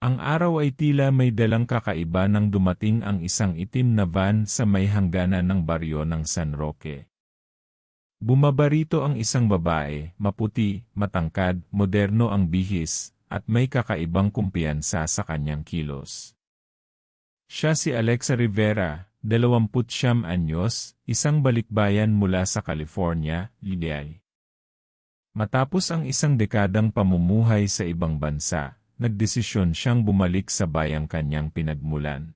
Ang araw ay tila may dalang kakaiba nang dumating ang isang itim na van sa may hangganan ng baryo ng San Roque. Bumaba rito ang isang babae, maputi, matangkad, moderno ang bihis, at may kakaibang kumpiyansa sa kanyang kilos. Siya si Alexa Rivera, 29 anyos, isang balikbayan mula sa California, USA. Matapos ang isang dekadang pamumuhay sa ibang bansa, nagdesisyon siyang bumalik sa bayang kanyang pinagmulan.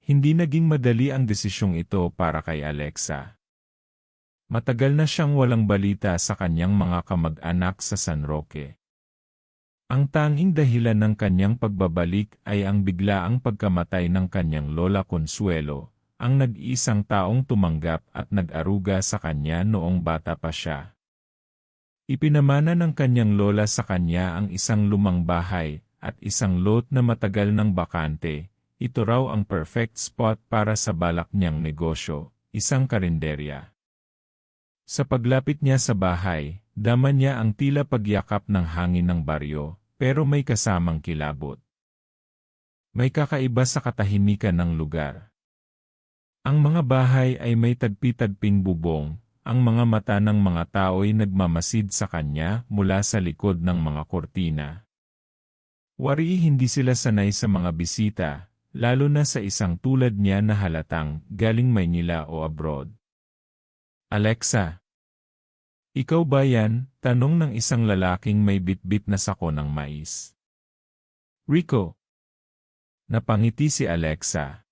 Hindi naging madali ang desisyong ito para kay Alexa. Matagal na siyang walang balita sa kanyang mga kamag-anak sa San Roque. Ang tanging dahilan ng kanyang pagbabalik ay ang biglaang pagkamatay ng kanyang lola Consuelo, ang nag-iisang taong tumanggap at nag-aruga sa kanya noong bata pa siya. Ipinamana ng kanyang lola sa kanya ang isang lumang bahay at isang lot na matagal ng bakante. Ito raw ang perfect spot para sa balak niyang negosyo, isang karinderya. Sa paglapit niya sa bahay, dama niya ang tila pagyakap ng hangin ng baryo, pero may kasamang kilabot. May kakaiba sa katahimikan ng lugar. Ang mga bahay ay may tagpi-tagping bubong. Ang mga mata ng mga tao'y nagmamasid sa kanya mula sa likod ng mga kortina. Wari hindi sila sanay sa mga bisita, lalo na sa isang tulad niya na halatang galing Maynila o abroad. Alexa. Ikaw ba yan? Tanong ng isang lalaking may bitbit na sako ng mais. Rico. Napangiti si Alexa.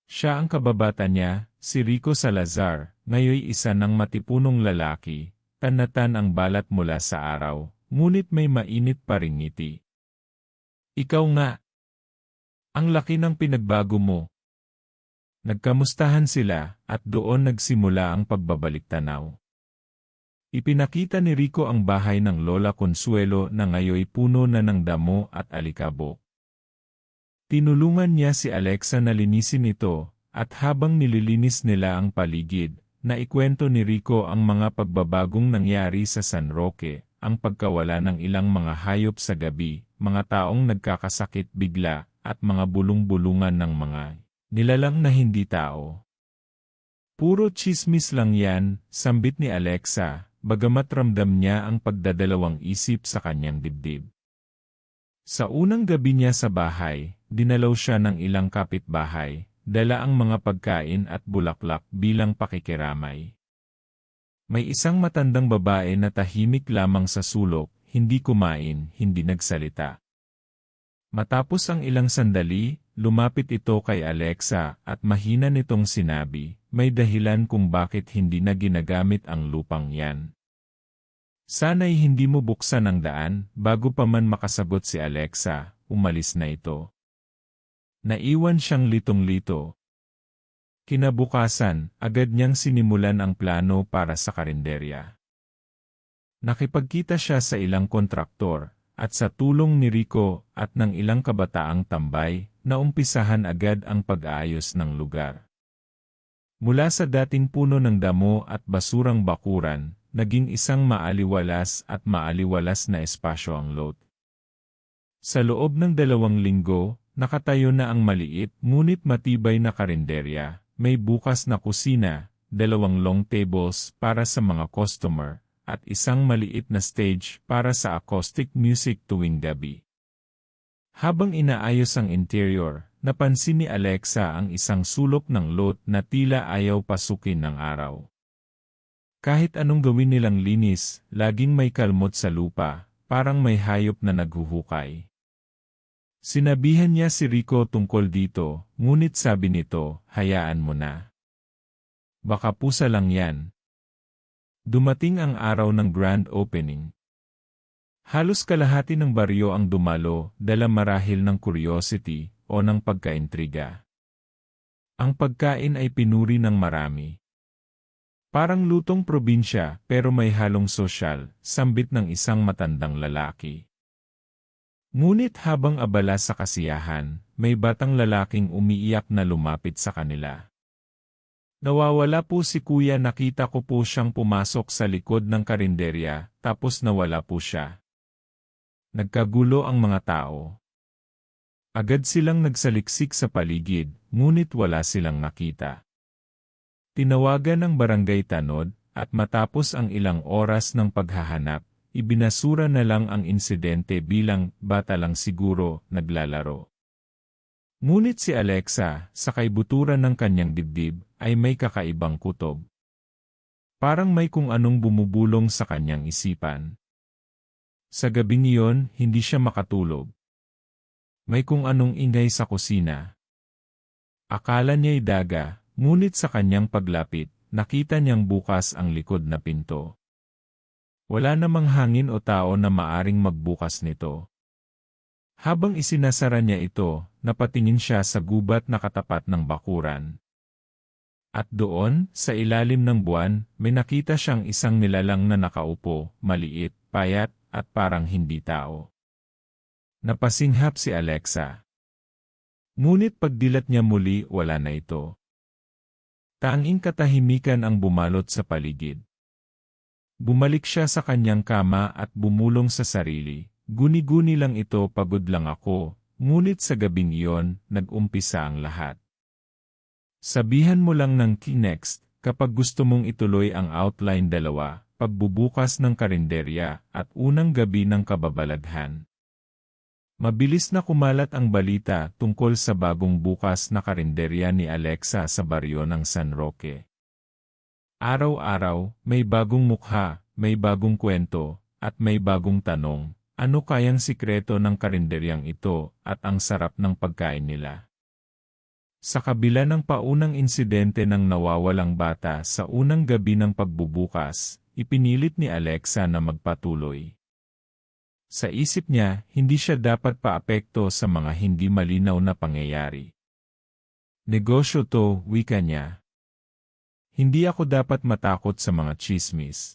Siya ang kababata niya, si Rico Salazar, ngayoy isa ng matipunong lalaki, tanatan ang balat mula sa araw, ngunit may mainit pa ring ngiti. Ikaw nga. Ang laki ng pinagbago mo. Nagkamustahan sila, at doon nagsimula ang pagbabalik-tanaw. Ipinakita ni Rico ang bahay ng Lola Consuelo na ngayoy puno na ng damo at alikabok. Tinulungan niya si Alexa na linisin ito, at habang nililinis nila ang paligid, naikwento ni Rico ang mga pagbabagong nangyari sa San Roque, ang pagkawala ng ilang mga hayop sa gabi, mga taong nagkakasakit bigla, at mga bulong-bulungan ng mga nilalang na hindi tao. Puro tsismis lang yan, sambit ni Alexa, bagamat ramdam niya ang pagdadalawang isip sa kanyang dibdib. Sa unang gabi niya sa bahay, dinalaw siya ng ilang kapitbahay, dala ang mga pagkain at bulaklak bilang pakikiramay. May isang matandang babae na tahimik lamang sa sulok, hindi kumain, hindi nagsalita. Matapos ang ilang sandali, lumapit ito kay Alexa at mahina nitong sinabi, may dahilan kung bakit hindi na ginagamit ang lupang yan. Sana'y hindi mo buksan ang daan, bago pa man makasagot si Alexa, umalis na ito. Naiwan siyang litong-lito. Kinabukasan, agad niyang sinimulan ang plano para sa karinderya. Nakipagkita siya sa ilang kontraktor, at sa tulong ni Rico at ng ilang kabataang tambay, naumpisahan agad ang pag-aayos ng lugar. Mula sa dating puno ng damo at basurang bakuran, naging isang maaliwalas at maaliwalas na espasyo ang lot. Sa loob ng 2 linggo, nakatayo na ang maliit ngunit matibay na karinderya, may bukas na kusina, 2 long tables para sa mga customer, at isang maliit na stage para sa acoustic music tuwing gabi. Habang inaayos ang interior, napansin ni Alexa ang isang sulok ng lot na tila ayaw pasukin ng araw. Kahit anong gawin nilang linis, laging may kalmot sa lupa, parang may hayop na naghuhukay. Sinabihan niya si Rico tungkol dito, ngunit sabi nito, hayaan mo na. Baka pusa lang yan. Dumating ang araw ng grand opening. Halos kalahati ng baryo ang dumalo, dala marahil ng curiosity o ng pagkaintriga. Ang pagkain ay pinuri ng marami. Parang lutong probinsya pero may halong sosyal, sambit ng isang matandang lalaki. Ngunit habang abala sa kasiyahan, may batang lalaking umiiyak na lumapit sa kanila. Nawawala po si kuya, nakita ko po siyang pumasok sa likod ng karinderya, tapos nawala po siya. Nagkagulo ang mga tao. Agad silang nagsaliksik sa paligid, ngunit wala silang nakita. Tinawagan ng barangay tanod, at matapos ang ilang oras ng paghahanap, ibinasura na lang ang insidente bilang bata lang siguro naglalaro. Ngunit si Alexa, sa kaibuturan ng kanyang dibdib, ay may kakaibang kutob. Parang may kung anong bumubulong sa kanyang isipan. Sa gabing iyon, hindi siya makatulog. May kung anong ingay sa kusina. Akala niya'y daga, ngunit sa kanyang paglapit, nakita niyang bukas ang likod na pinto. Wala namang hangin o tao na maaring magbukas nito. Habang isinasara niya ito, napatingin siya sa gubat na katapat ng bakuran. At doon, sa ilalim ng buwan, may nakita siyang isang nilalang na nakaupo, maliit, payat, at parang hindi tao. Napasinghap si Alexa. Ngunit pagdilat niya muli, wala na ito. Tanging katahimikan ang bumalot sa paligid. Bumalik siya sa kanyang kama at bumulong sa sarili. Guni-guni lang ito, pagod lang ako, ngunit sa gabing iyon, nag-umpisa ang lahat. Sabihan mo lang ng key next, kapag gusto mong ituloy ang outline 2, pagbubukas ng karinderya, at unang gabi ng kababalaghan. Mabilis na kumalat ang balita tungkol sa bagong bukas na karinderya ni Alexa sa baryo ng San Roque. Araw-araw, may bagong mukha, may bagong kwento, at may bagong tanong. Ano kayang sikreto ng karinderyang ito at ang sarap ng pagkain nila? Sa kabila ng paunang insidente ng nawawalang bata sa unang gabi ng pagbubukas, ipinilit ni Alexa na magpatuloy. Sa isip niya, hindi siya dapat paapekto sa mga hindi malinaw na pangyayari. Negosyo to, wika niya. Hindi ako dapat matakot sa mga tsismis.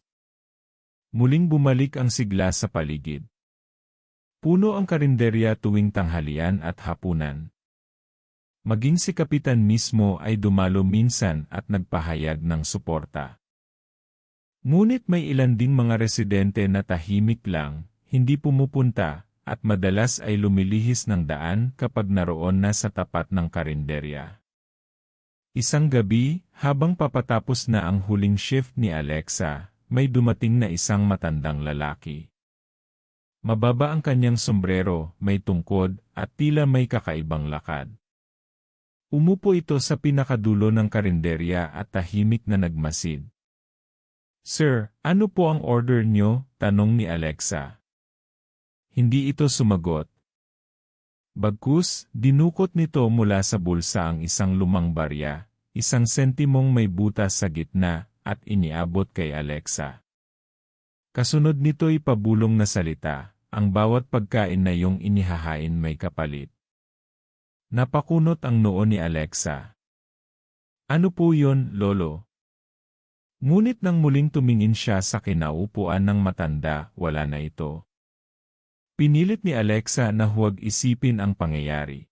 Muling bumalik ang sigla sa paligid. Puno ang karinderya tuwing tanghalian at hapunan. Maging si Kapitan mismo ay dumalo minsan at nagpahayag ng suporta. Ngunit may ilan ding mga residente na tahimik lang, hindi pumupunta, at madalas ay lumilihis ng daan kapag naroon na sa tapat ng karinderya. Isang gabi, habang papatapos na ang huling shift ni Alexa, may dumating na isang matandang lalaki. Mababa ang kanyang sombrero, may tungkod, at tila may kakaibang lakad. Umupo ito sa pinakadulo ng karinderya at tahimik na nagmasid. "Sir, ano po ang order nyo?" tanong ni Alexa. Hindi ito sumagot. Bagkus, dinukot nito mula sa bulsa ang isang lumang barya, isang sentimong may butas sa gitna, at iniabot kay Alexa. Kasunod nito'y pabulong na salita, ang bawat pagkain na iyong inihahain may kapalit. Napakunot ang noo ni Alexa. Ano po yon, Lolo? Ngunit nang muling tumingin siya sa kinaupuan ng matanda, wala na ito. Pinilit ni Alexa na huwag isipin ang pangyayari.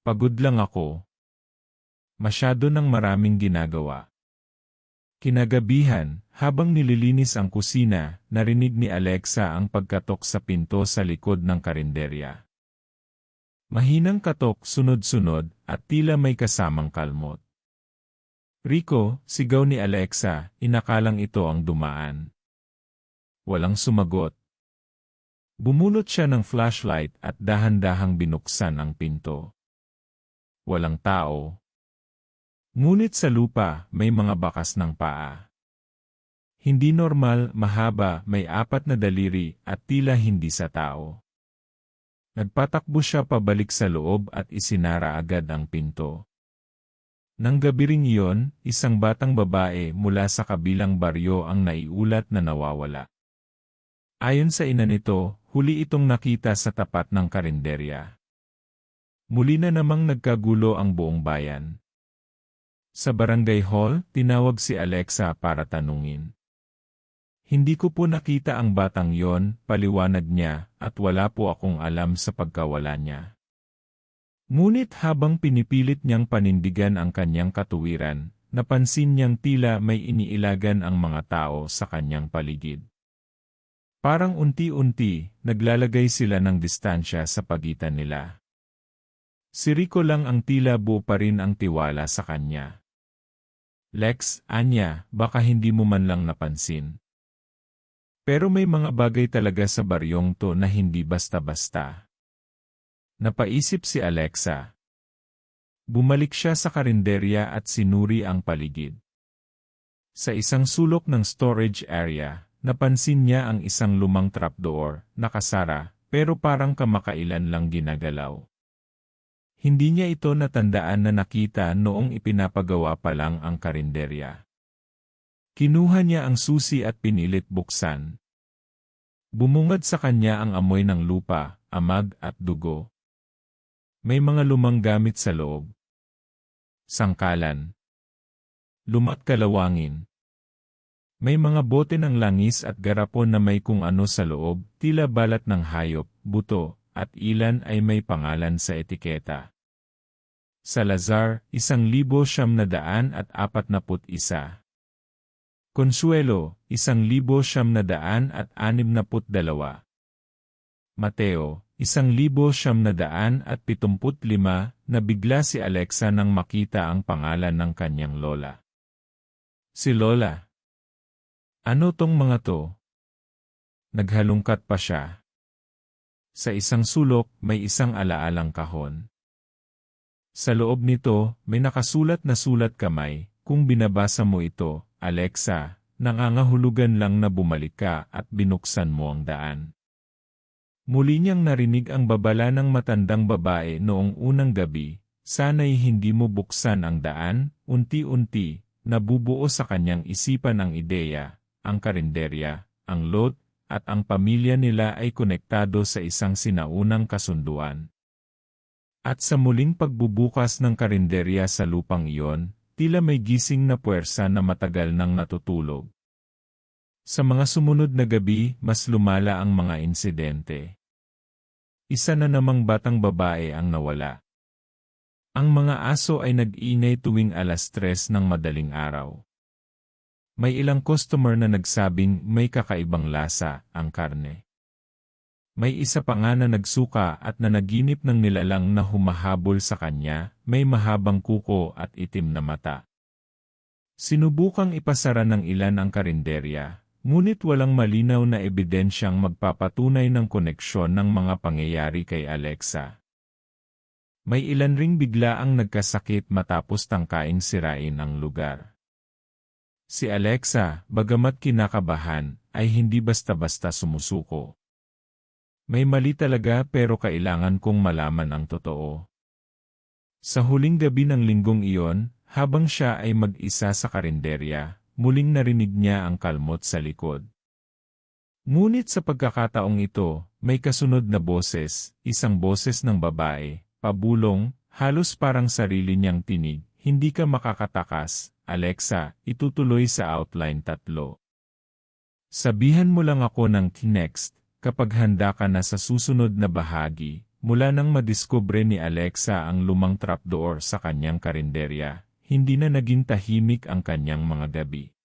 Pagod lang ako. Masyado ng maraming ginagawa. Kinagabihan, habang nililinis ang kusina, narinig ni Alexa ang pagkatok sa pinto sa likod ng karinderya. Mahinang katok, sunod-sunod, at tila may kasamang kalmot. "Rico," sigaw ni Alexa, inakalang ito ang dumaan. Walang sumagot. Bumunot siya ng flashlight at dahan-dahang binuksan ang pinto. Walang tao. Ngunit sa lupa, may mga bakas ng paa. Hindi normal, mahaba, may 4 na daliri, at tila hindi sa tao. Nagpatakbo siya pabalik sa loob at isinara agad ang pinto. Nang gabi ring iyon, isang batang babae mula sa kabilang baryo ang naiulat na nawawala. Ayon sa ina nito, huli itong nakita sa tapat ng karinderya. Muli na namang nagkagulo ang buong bayan. Sa barangay hall, tinawag si Alexa para tanungin. "Hindi ko po nakita ang batang yon," paliwanag niya, "at wala po akong alam sa pagkawala niya." Ngunit habang pinipilit niyang panindigan ang kanyang katuwiran, napansin niyang tila may iniilagan ang mga tao sa kanyang paligid. Parang unti-unti, naglalagay sila ng distansya sa pagitan nila. Si Rico lang ang tila buo pa rin ang tiwala sa kanya. Lex, anya, baka hindi mo man lang napansin. Pero may mga bagay talaga sa baryong to na hindi basta-basta. Napaisip si Alexa. Bumalik siya sa karinderya at sinuri ang paligid. Sa isang sulok ng storage area, napansin niya ang isang lumang trapdoor, nakasara, pero parang kamakailan lang ginagalaw. Hindi niya ito natandaan na nakita noong ipinapagawa pa lang ang karinderya. Kinuha niya ang susi at pinilit buksan. Bumungad sa kanya ang amoy ng lupa, amag at dugo. May mga lumang gamit sa loob. Sangkalan. Luma't kalawangin. May mga bote ng langis at garapon na may kung ano sa loob, tila balat ng hayop, buto, at ilan ay may pangalan sa etiketa. Salazar, 1,941. Consuelo, 1,962. Mateo, 1,975. Nabigla si Alexa nang makita ang pangalan ng kanyang lola. Si Lola. Ano tong mga to? Naghalungkat pa siya. Sa isang sulok, may isang alaalang kahon. Sa loob nito, may nakasulat na sulat kamay. Kung binabasa mo ito, Alexa, nangangahulugan lang na bumalik ka at binuksan mo ang daan. Muli niyang narinig ang babala ng matandang babae noong unang gabi, sana'y hindi mo buksan ang daan. Unti-unti, nabubuo sa kanyang isipan ang ideya, ang karinderya, ang lot, at ang pamilya nila ay konektado sa isang sinaunang kasunduan. At sa muling pagbubukas ng karinderya sa lupang iyon, tila may gising na puwersa na matagal nang natutulog. Sa mga sumunod na gabi, mas lumala ang mga insidente. Isa na namang batang babae ang nawala. Ang mga aso ay nag-ingay tuwing 3:00 ng madaling araw. May ilang customer na nagsabing may kakaibang lasa ang karne. May isa pa nga na nagsuka at nanaginip ng nilalang na humahabol sa kanya, may mahabang kuko at itim na mata. Sinubukang ipasara ng ilan ang karinderya, ngunit walang malinaw na ebidensyang magpapatunay ng koneksyon ng mga pangyayari kay Alexa. May ilan ring bigla ang nagkasakit matapos tangkaing sirain ang lugar. Si Alexa, bagamat kinakabahan, ay hindi basta-basta sumusuko. May mali talaga pero kailangan kong malaman ang totoo. Sa huling gabi ng linggong iyon, habang siya ay mag-isa sa karinderya, muling narinig niya ang kalmot sa likod. Ngunit sa pagkakataong ito, may kasunod na boses, isang boses ng babae, pabulong, halos parang sarili niyang tinig, hindi ka makakatakas, Alexa, itutuloy sa outline 3. Sabihan mo lang ako ng next. Kapag handa ka na sa susunod na bahagi, mula nang madiskubre ni Alexa ang lumang trapdoor sa kanyang karinderya, hindi na naging tahimik ang kanyang mga gabi.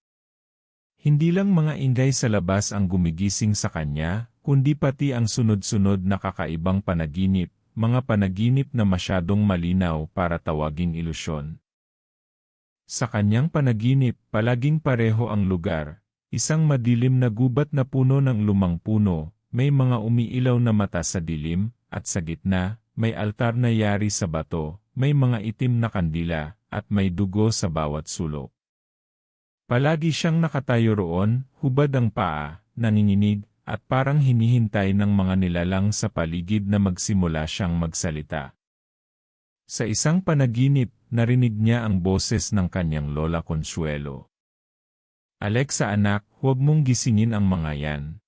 Hindi lang mga ingay sa labas ang gumigising sa kanya, kundi pati ang sunod-sunod na kakaibang panaginip, mga panaginip na masyadong malinaw para tawaging ilusyon. Sa kanyang panaginip, palaging pareho ang lugar, isang madilim na gubat na puno ng lumang puno. May mga umiilaw na mata sa dilim, at sa gitna, may altar na yari sa bato, may mga itim na kandila, at may dugo sa bawat sulok. Palagi siyang nakatayo roon, hubad ang paa, nanginginig, at parang hinihintay ng mga nilalang sa paligid na magsimula siyang magsalita. Sa isang panaginip, narinig niya ang boses ng kanyang lola Consuelo. Alexa anak, huwag mong gisingin ang mga yan.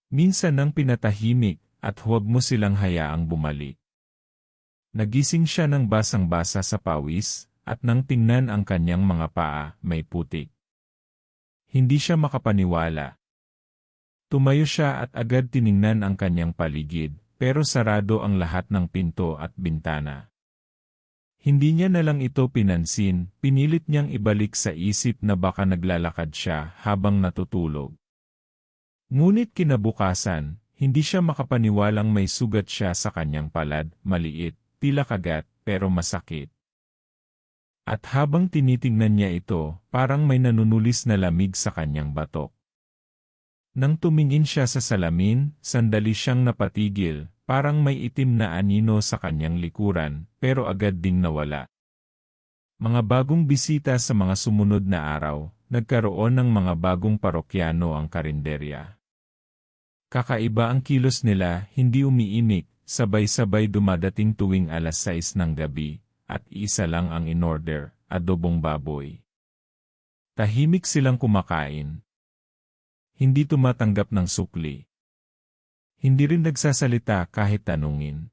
Minsan nang pinatahimik, at huwag mo silang hayaang bumalik. Nagising siya ng basang-basa sa pawis, at nang tingnan ang kanyang mga paa, may putik. Hindi siya makapaniwala. Tumayo siya at agad tiningnan ang kanyang paligid, pero sarado ang lahat ng pinto at bintana. Hindi niya na lang ito pinansin, pinilit niyang ibalik sa isip na baka naglalakad siya habang natutulog. Ngunit kinabukasan, hindi siya makapaniwalang may sugat siya sa kanyang palad, maliit, tila kagat, pero masakit. At habang tinitingnan niya ito, parang may nanunulis na lamig sa kanyang batok. Nang tumingin siya sa salamin, sandali siyang napatigil, parang may itim na anino sa kanyang likuran, pero agad ding nawala. Mga bagong bisita sa mga sumunod na araw, nagkaroon ng mga bagong parokyano ang karinderya. Kakaiba ang kilos nila, hindi umiimik, sabay-sabay dumadating tuwing alas 6 ng gabi, at isa lang ang in-order, adobong baboy. Tahimik silang kumakain. Hindi tumatanggap ng sukli. Hindi rin nagsasalita kahit tanungin.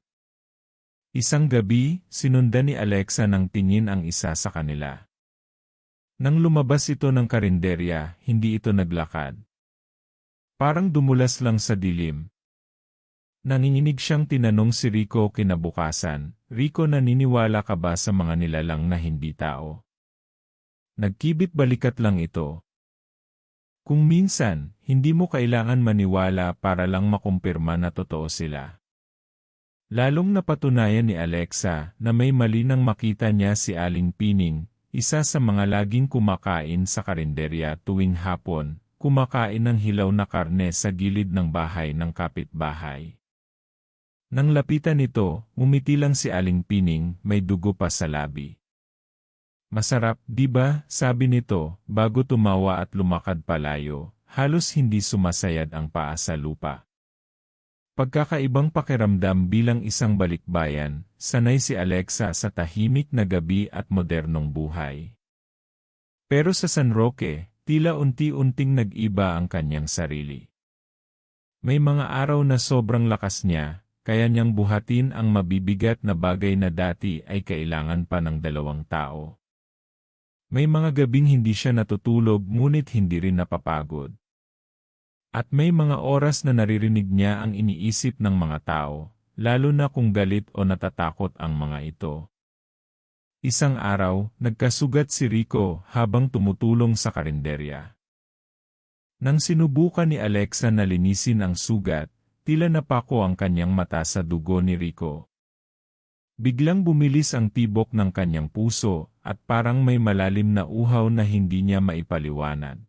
Isang gabi, sinundan ni Alexa ng tingin ang isa sa kanila. Nang lumabas ito ng karinderya, hindi ito naglakad. Parang dumulas lang sa dilim. Nanginginig siyang tinanong si Rico kinabukasan, "Rico, naniniwala ka ba sa mga nilalang na hindi tao?" Nagkibit balikat lang ito. Kung minsan, hindi mo kailangan maniwala para lang makumpirma na totoo sila. Lalong napatunayan ni Alexa na may mali nang makita niya si Aling Pining, isa sa mga laging kumakain sa karinderya tuwing hapon, kumakain ng hilaw na karne sa gilid ng bahay ng kapitbahay. Nang lapitan nito, umiti lang si Aling Pining, may dugo pa sa labi. "Masarap, di ba?" sabi nito, bago tumawa at lumakad palayo, halos hindi sumasayad ang paa sa lupa. Pagkakaibang pakiramdam bilang isang balikbayan, sanay si Alexa sa tahimik na gabi at modernong buhay. Pero sa San Roque, tila unti-unting nag-iba ang kanyang sarili. May mga araw na sobrang lakas niya, kaya niyang buhatin ang mabibigat na bagay na dati ay kailangan pa ng 2 tao. May mga gabing hindi siya natutulog ngunit hindi rin napapagod. At may mga oras na naririnig niya ang iniisip ng mga tao, lalo na kung galit o natatakot ang mga ito. Isang araw, nagkasugat si Rico habang tumutulong sa karinderya. Nang sinubukan ni Alexa na linisin ang sugat, tila napako ang kanyang mata sa dugo ni Rico. Biglang bumilis ang tibok ng kanyang puso at parang may malalim na uhaw na hindi niya maipaliwanag.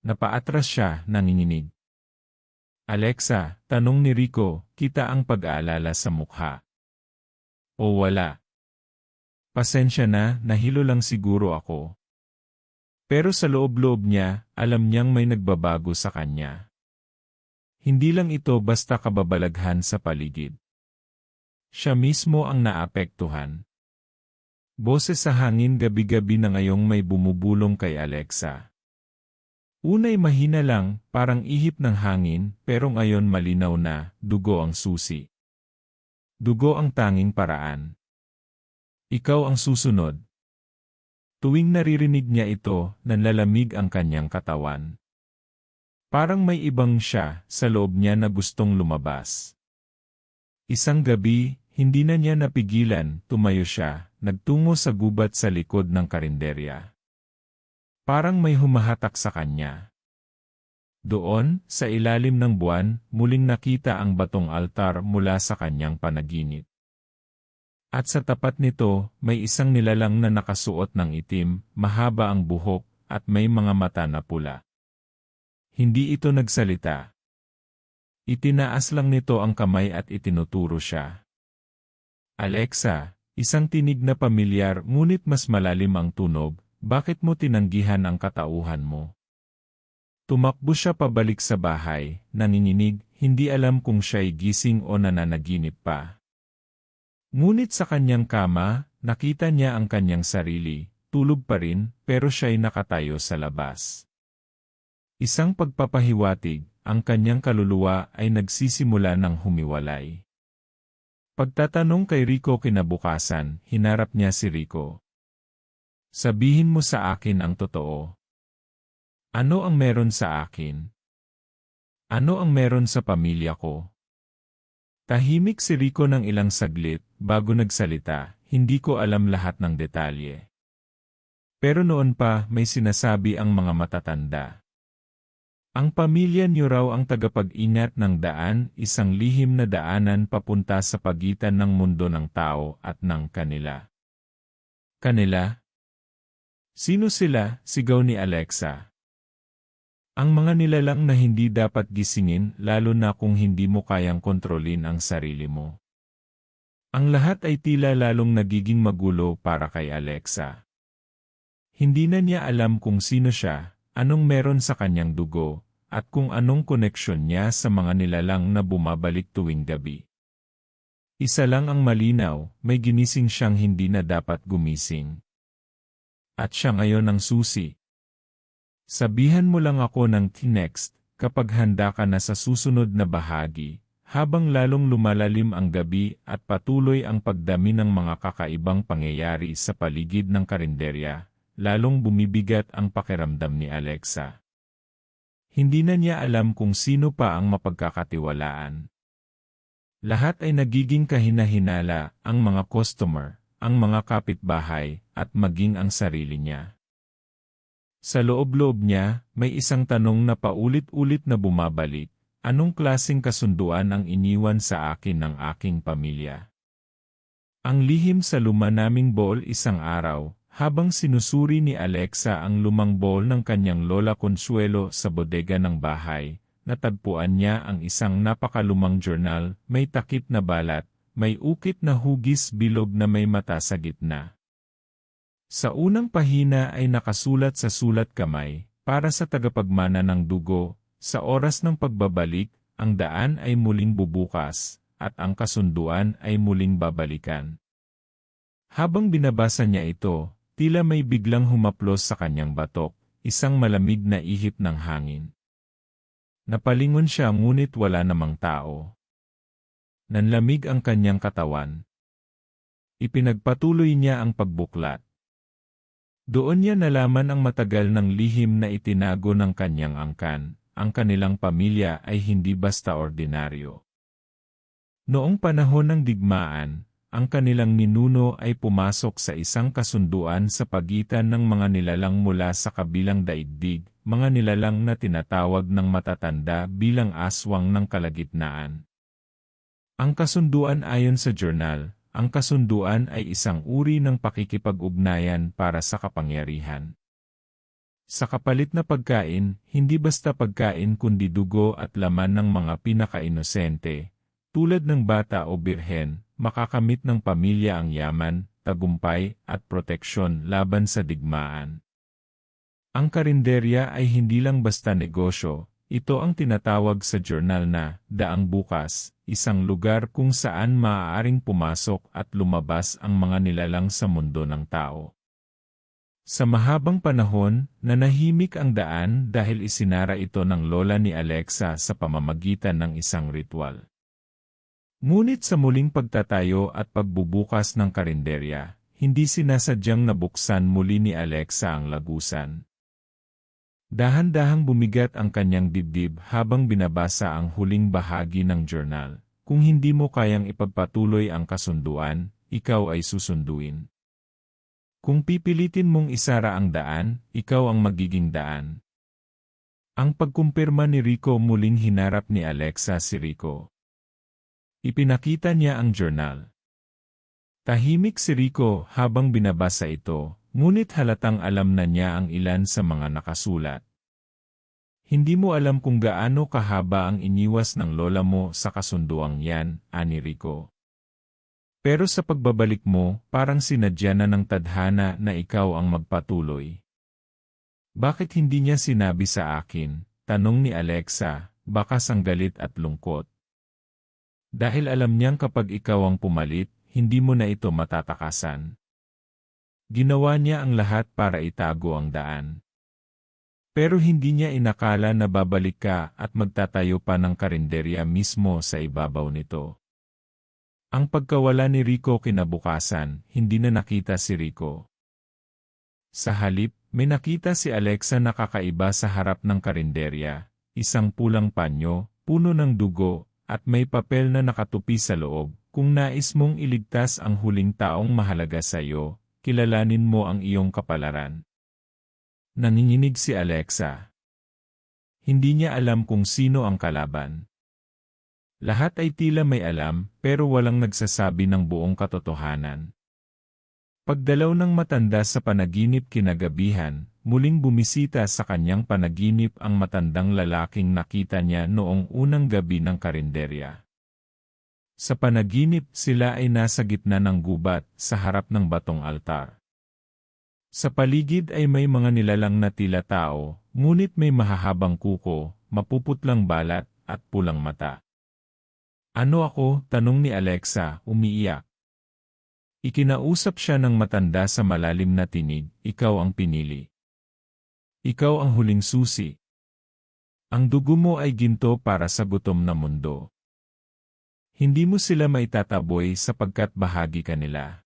Napaatras siya, nanginginig. "Alexa," tanong ni Rico, kita ang pag-aalala sa mukha. "O wala. Pasensya na, nahilo lang siguro ako." Pero sa loob-loob niya, alam niyang may nagbabago sa kanya. Hindi lang ito basta kababalaghan sa paligid. Siya mismo ang naapektuhan. Boses sa hangin gabi-gabi na ngayong may bumubulong kay Alexa. Unay mahina lang, parang ihip ng hangin, pero ngayon malinaw na, dugo ang susi. Dugo ang tanging paraan. Ikaw ang susunod. Tuwing naririnig niya ito, nanlalamig ang kanyang katawan. Parang may ibang siya sa loob niya na gustong lumabas. Isang gabi, hindi na niya napigilan, tumayo siya, nagtungo sa gubat sa likod ng karinderya. Parang may humahatak sa kanya. Doon, sa ilalim ng buwan, muling nakita ang batong altar mula sa kanyang panaginip. At sa tapat nito, may isang nilalang na nakasuot ng itim, mahaba ang buhok, at may mga mata na pula. Hindi ito nagsalita. Itinaas lang nito ang kamay at itinuturo siya. "Alexa," isang tinig na pamilyar ngunit mas malalim ang tunog, "bakit mo tinanggihan ang katauhan mo?" Tumakbo siya pabalik sa bahay, nanginginig, hindi alam kung siya'y gising o nananaginip pa. Ngunit sa kanyang kama, nakita niya ang kanyang sarili, tulog pa rin, pero siya'y nakatayo sa labas. Isang pagpapahiwatig, ang kanyang kaluluwa ay nagsisimula ng humiwalay. Pagtatanong kay Rico kinabukasan, hinarap niya si Rico. "Sabihin mo sa akin ang totoo. Ano ang meron sa akin? Ano ang meron sa pamilya ko?" Tahimik si Rico ng ilang saglit, bago nagsalita, "Hindi ko alam lahat ng detalye. Pero noon pa, may sinasabi ang mga matatanda. Ang pamilya niyo raw ang tagapag-ingat ng daan, isang lihim na daanan papunta sa pagitan ng mundo ng tao at ng kanila. Kanila? Sino sila? Sigaw ni Alexa. Ang mga nilalang na hindi dapat gisingin lalo na kung hindi mo kayang kontrolin ang sarili mo. Ang lahat ay tila lalong nagiging magulo para kay Alexa. Hindi na niya alam kung sino siya, anong meron sa kanyang dugo, at kung anong koneksyon niya sa mga nilalang na bumabalik tuwing gabi. Isa lang ang malinaw, may ginising siyang hindi na dapat gumising. At siya ngayon ang susi. Sabihan mo lang ako ng next kapag handa ka na sa susunod na bahagi, habang lalong lumalalim ang gabi at patuloy ang pagdami ng mga kakaibang pangyayari sa paligid ng karinderya, lalong bumibigat ang pakiramdam ni Alexa. Hindi na niya alam kung sino pa ang mapagkakatiwalaan. Lahat ay nagiging kahina-hinala, ang mga customer, ang mga kapitbahay, at maging ang sarili niya. Sa loob-loob niya, may isang tanong na paulit-ulit na bumabalik, anong klaseng kasunduan ang iniwan sa akin ng aking pamilya? Ang lihim sa luma naming bowl isang araw, habang sinusuri ni Alexa ang lumang bowl ng kanyang lola Consuelo sa bodega ng bahay, natagpuan niya ang isang napakalumang journal, may takip na balat, may ukit na hugis bilog na may mata sa gitna. Sa unang pahina ay nakasulat sa sulat kamay, para sa tagapagmana ng dugo, sa oras ng pagbabalik, ang daan ay muling bubukas, at ang kasunduan ay muling babalikan. Habang binabasa niya ito, tila may biglang humaplos sa kanyang batok, isang malamig na ihip ng hangin. Napalingon siya ngunit wala namang tao. Nanlamig ang kanyang katawan. Ipinagpatuloy niya ang pagbuklat. Doon niya nalaman ang matagal ng lihim na itinago ng kanyang angkan, ang kanilang pamilya ay hindi basta ordinaryo. Noong panahon ng digmaan, ang kanilang ninuno ay pumasok sa isang kasunduan sa pagitan ng mga nilalang mula sa kabilang daigdig, mga nilalang na tinatawag ng matatanda bilang aswang ng kalagitnaan. Ang kasunduan ayon sa journal, ang kasunduan ay isang uri ng pakikipag-ugnayan para sa kapangyarihan. Sa kapalit na pagkain, hindi basta pagkain kundi dugo at laman ng mga pinaka-inosente, tulad ng bata o birhen, makakamit ng pamilya ang yaman, tagumpay, at proteksyon laban sa digmaan. Ang karinderya ay hindi lang basta negosyo, ito ang tinatawag sa journal na daang bukas, isang lugar kung saan maaaring pumasok at lumabas ang mga nilalang sa mundo ng tao. Sa mahabang panahon, nanahimik ang daan dahil isinara ito ng lola ni Alexa sa pamamagitan ng isang ritual. Ngunit sa muling pagtatayo at pagbubukas ng karinderya, hindi sinasadyang nabuksan muli ni Alexa ang lagusan. Dahan-dahang bumigat ang kanyang dibdib habang binabasa ang huling bahagi ng journal. Kung hindi mo kayang ipagpatuloy ang kasunduan, ikaw ay susunduin. Kung pipilitin mong isara ang daan, ikaw ang magiging daan. Ang pagkumpirma ni Rico muling hinarap ni Alexa si Rico. Ipinakita niya ang journal. Tahimik si Rico habang binabasa ito, ngunit halatang alam na niya ang ilan sa mga nakasulat. Hindi mo alam kung gaano kahaba ang iniwas ng lola mo sa kasunduang yan, ani Rico. Pero sa pagbabalik mo, parang sinadya na ng tadhana na ikaw ang magpatuloy. Bakit hindi niya sinabi sa akin? Tanong ni Alexa, bakas ang galit at lungkot. Dahil alam niyang kapag ikaw ang pumalit, hindi mo na ito matatakasan. Ginawa niya ang lahat para itago ang daan. Pero hindi niya inakala na babalik ka at magtatayo pa ng karinderya mismo sa ibabaw nito. Ang pagkawala ni Rico kinabukasan, hindi na nakita si Rico. Sa halip, may nakita si Alexa na kakaiba sa harap ng karinderya, isang pulang panyo, puno ng dugo, at may papel na nakatupi sa loob. Kung nais mong iligtas ang huling taong mahalaga sa iyo, kilalanin mo ang iyong kapalaran. Nanginginig si Alexa. Hindi niya alam kung sino ang kalaban. Lahat ay tila may alam, pero walang nagsasabi ng buong katotohanan. Pagdalaw ng matanda sa panaginip kinagabihan, muling bumisita sa kanyang panaginip ang matandang lalaking nakita niya noong unang gabi ng karinderya. Sa panaginip, sila ay nasa gitna ng gubat, sa harap ng batong altar. Sa paligid ay may mga nilalang na tila tao, ngunit may mahahabang kuko, mapuputlang balat, at pulang mata. "Ano ako?" tanong ni Alexa, umiiyak. Ikinausap siya ng matanda sa malalim na tinig, "Ikaw ang pinili. Ikaw ang huling susi. Ang dugo mo ay ginto para sa gutom na mundo. Hindi mo sila maitataboy sapagkat bahagi ka nila.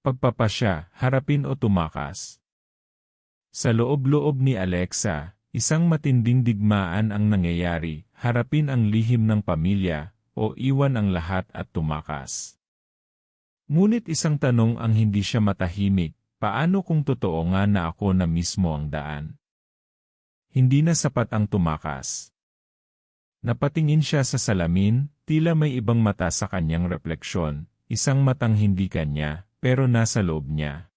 Pagpapasya, harapin o tumakas." Sa loob-loob ni Alexa, isang matinding digmaan ang nangyayari, harapin ang lihim ng pamilya, o iwan ang lahat at tumakas. Ngunit isang tanong ang hindi siya matahimik, paano kung totoo nga na ako na mismo ang daan? Hindi na sapat ang tumakas. Napatingin siya sa salamin, tila may ibang mata sa kanyang refleksyon, isang matang hindi kanya, pero nasa loob niya.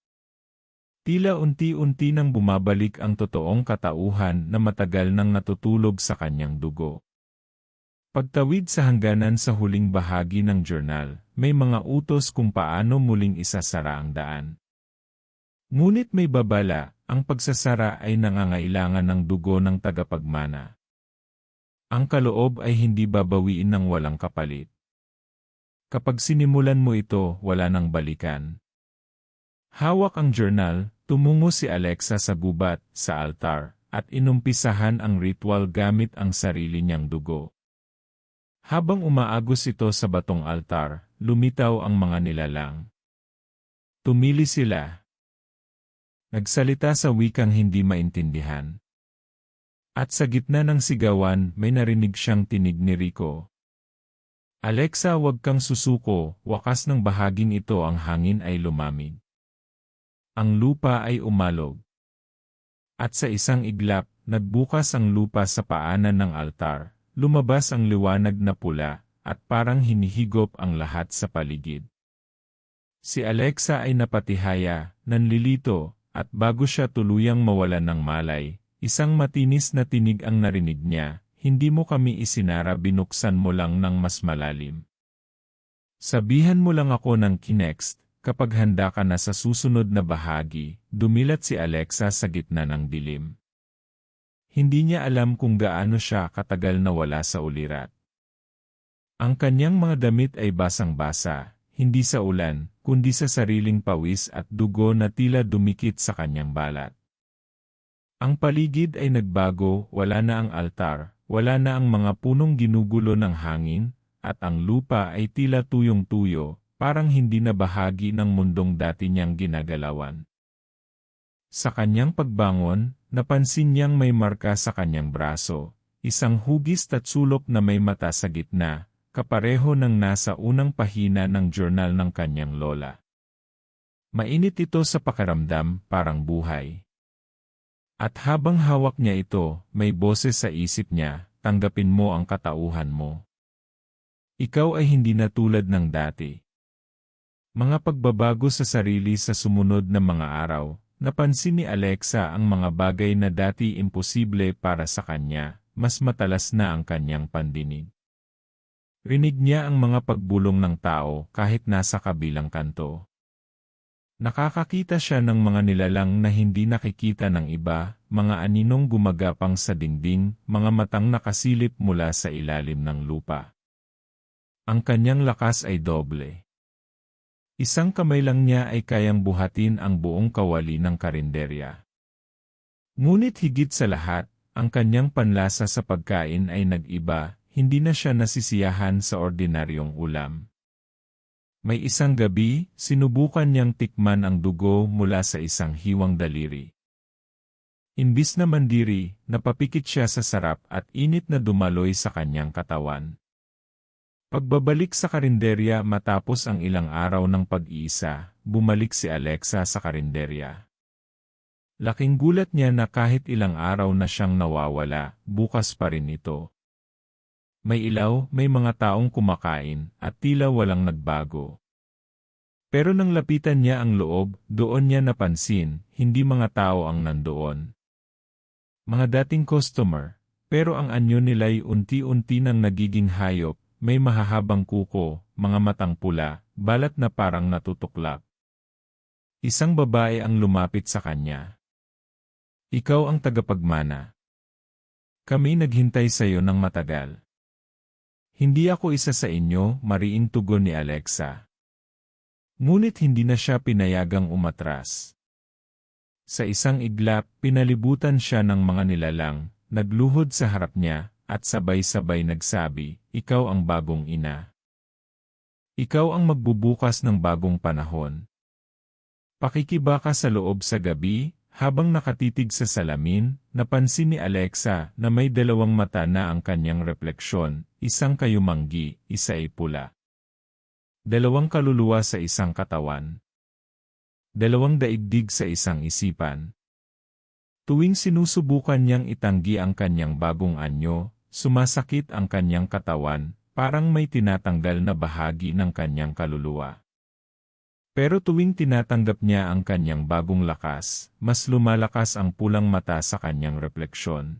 Tila unti-unti nang bumabalik ang totoong katauhan na matagal nang natutulog sa kanyang dugo. Pagtawid sa hangganan sa huling bahagi ng journal, may mga utos kung paano muling isasara ang daan. Ngunit may babala, ang pagsasara ay nangangailangan ng dugo ng tagapagmana. Ang kaloob ay hindi babawiin ng walang kapalit. Kapag sinimulan mo ito, wala nang balikan. Hawak ang journal, tumungo si Alexa sa gubat, sa altar, at inumpisahan ang ritual gamit ang sarili niyang dugo. Habang umaagos ito sa batong altar, lumitaw ang mga nilalang. Tumili sila. Nagsalita sa wikang hindi maintindihan. At sa gitna ng sigawan, may narinig siyang tinig ni Rico. "Alexa, huwag kang susuko, wakas ng bahaging ito ang hangin ay lumamig. Ang lupa ay umalog." At sa isang iglap, nagbukas ang lupa sa paanan ng altar. Lumabas ang liwanag na pula, at parang hinihigop ang lahat sa paligid. Si Alexa ay napatihaya, nanlilito, at bago siya tuluyang mawalan ng malay, isang matinis na tinig ang narinig niya, "Hindi mo kami isinara, binuksan mo lang ng mas malalim. Sabihan mo lang ako ng kinext, kapag handa ka na sa susunod na bahagi." Dumilat si Alexa sa gitna ng dilim. Hindi niya alam kung gaano siya katagal na wala sa ulirat. Ang kanyang mga damit ay basang-basa, hindi sa ulan, kundi sa sariling pawis at dugo na tila dumikit sa kanyang balat. Ang paligid ay nagbago, wala na ang altar, wala na ang mga punong ginugulo ng hangin, at ang lupa ay tila tuyong-tuyo, parang hindi na bahagi ng mundong dati niyang ginagalawan. Sa kanyang pagbangon, napansin niyang may marka sa kanyang braso, isang hugis at sulok na may mata sa gitna, kapareho ng nasa unang pahina ng journal ng kanyang lola. Mainit ito sa pakiramdam, parang buhay. At habang hawak niya ito, may boses sa isip niya, "Tanggapin mo ang katauhan mo. Ikaw ay hindi na tulad ng dati." Mga pagbabago sa sarili sa sumunod na mga araw. Napansin ni Alexa ang mga bagay na dati imposible para sa kanya, mas matalas na ang kanyang pandinig. Rinig niya ang mga pagbulong ng tao kahit nasa kabilang kanto. Nakakakita siya ng mga nilalang na hindi nakikita ng iba, mga aninong gumagapang sa dingding, mga matang nakasilip mula sa ilalim ng lupa. Ang kanyang lakas ay doble. Isang kamay lang niya ay kayang buhatin ang buong kawali ng karinderya. Ngunit higit sa lahat, ang kanyang panlasa sa pagkain ay nag-iba, hindi na siya nasisiyahan sa ordinaryong ulam. May isang gabi, sinubukan niyang tikman ang dugo mula sa isang hiwang daliri. Imbis na mandiri, napapikit siya sa sarap at init na dumaloy sa kanyang katawan. Pagbabalik sa karinderya matapos ang ilang araw ng pag-iisa, bumalik si Alexa sa karinderya. Laking gulat niya na kahit ilang araw na siyang nawawala, bukas pa rin ito. May ilaw, may mga taong kumakain, at tila walang nagbago. Pero nang lapitan niya ang loob, doon niya napansin, hindi mga tao ang nandoon. Mga dating customer, pero ang anyo nila'y unti-unti nang nagiging hayop, may mahahabang kuko, mga matang pula, balat na parang natutuklap. Isang babae ang lumapit sa kanya. Ikaw ang tagapagmana. Kami naghintay sa iyo ng matagal. Hindi ako isa sa inyo, mariing tugon ni Alexa. Ngunit hindi na siya pinayagang umatras. Sa isang iglap, pinalibutan siya ng mga nilalang, nagluhod sa harap niya, at sabay-sabay nagsabi, ikaw ang bagong ina. Ikaw ang magbubukas ng bagong panahon. Pakikibaka sa loob sa gabi. Habang nakatitig sa salamin, napansin ni Alexa na may dalawang mata na ang kanyang refleksyon, isang kayumanggi, isa ay pula. Dalawang kaluluwa sa isang katawan. Dalawang daigdig sa isang isipan. Tuwing sinusubukan niyang itanggi ang kanyang bagong anyo, sumasakit ang kanyang katawan, parang may tinatanggal na bahagi ng kanyang kaluluwa. Pero tuwing tinatanggap niya ang kanyang bagong lakas, mas lumalakas ang pulang mata sa kanyang refleksyon.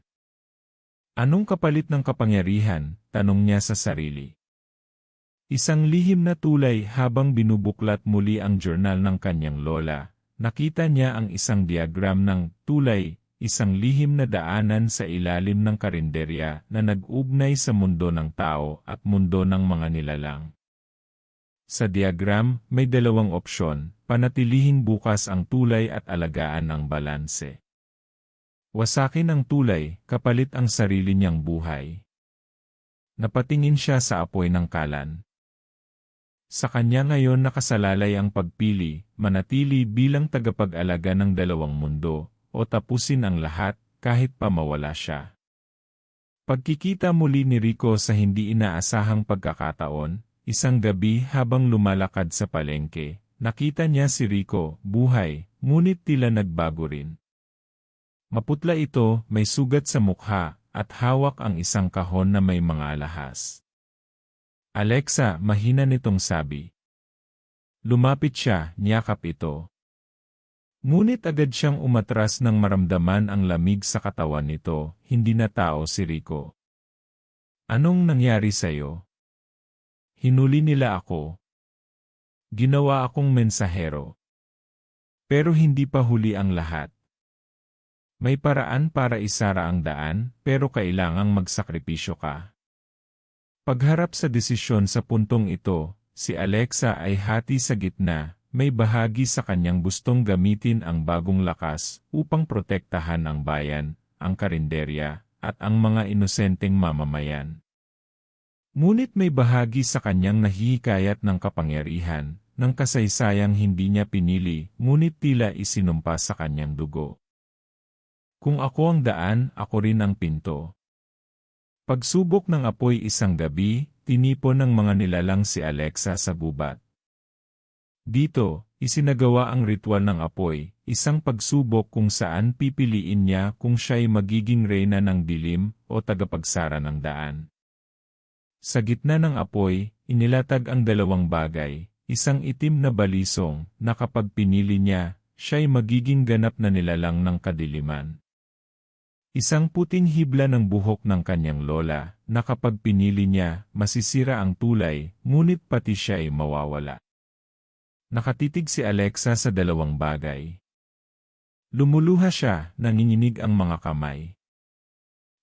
Anong kapalit ng kapangyarihan? Tanong niya sa sarili. Isang lihim na tulay habang binubuklat muli ang journal ng kanyang lola, nakita niya ang isang diagram ng tulay, isang lihim na daanan sa ilalim ng karinderya na nag-ugnay sa mundo ng tao at mundo ng mga nilalang. Sa diagram, may dalawang opsyon, panatilihing bukas ang tulay at alagaan ang balanse. Wasakin ang tulay, kapalit ang sarili niyang buhay. Napatingin siya sa apoy ng kalan. Sa kanya ngayon nakasalalay ang pagpili, manatili bilang tagapag-alaga ng dalawang mundo, o tapusin ang lahat, kahit pa mawala siya. Pagkikita muli ni Rico sa hindi inaasahang pagkakataon, isang gabi habang lumalakad sa palengke, nakita niya si Rico, buhay, ngunit tila nagbago rin. Maputla ito, may sugat sa mukha, at hawak ang isang kahon na may mga alahas. Alexa, mahina nitong sabi. Lumapit siya, niyakap ito. Ngunit agad siyang umatras nang maramdaman ang lamig sa katawan nito, hindi na tao si Rico. Anong nangyari sa'yo? Hinuli nila ako. Ginawa akong mensahero. Pero hindi pa huli ang lahat. May paraan para isara ang daan, pero kailangang magsakripisyo ka. Pagharap sa desisyon sa puntong ito, si Alexa ay hati sa gitna, may bahagi sa kanyang gustong gamitin ang bagong lakas upang protektahan ang bayan, ang karinderya, at ang mga inosenteng mamamayan. Ngunit may bahagi sa kanyang nahihikayat ng kapangyarihan, ng kasaysayang hindi niya pinili, ngunit tila isinumpa sa kanyang dugo. Kung ako ang daan, ako rin ang pinto. Pagsubok ng apoy isang gabi, tinipon ng mga nilalang si Alexa sa gubat. Dito, isinagawa ang ritual ng apoy, isang pagsubok kung saan pipiliin niya kung siya'y magiging reyna ng dilim o tagapagsara ng daan. Sa gitna ng apoy, inilatag ang dalawang bagay, isang itim na balisong, na kapag pinili niya, siya'y magiging ganap na nilalang ng kadiliman. Isang puting hibla ng buhok ng kanyang lola, na kapag pinili niya, masisira ang tulay, ngunit pati siya ay mawawala. Nakatitig si Alexa sa dalawang bagay. Lumuluha siya, nanginginig ang mga kamay.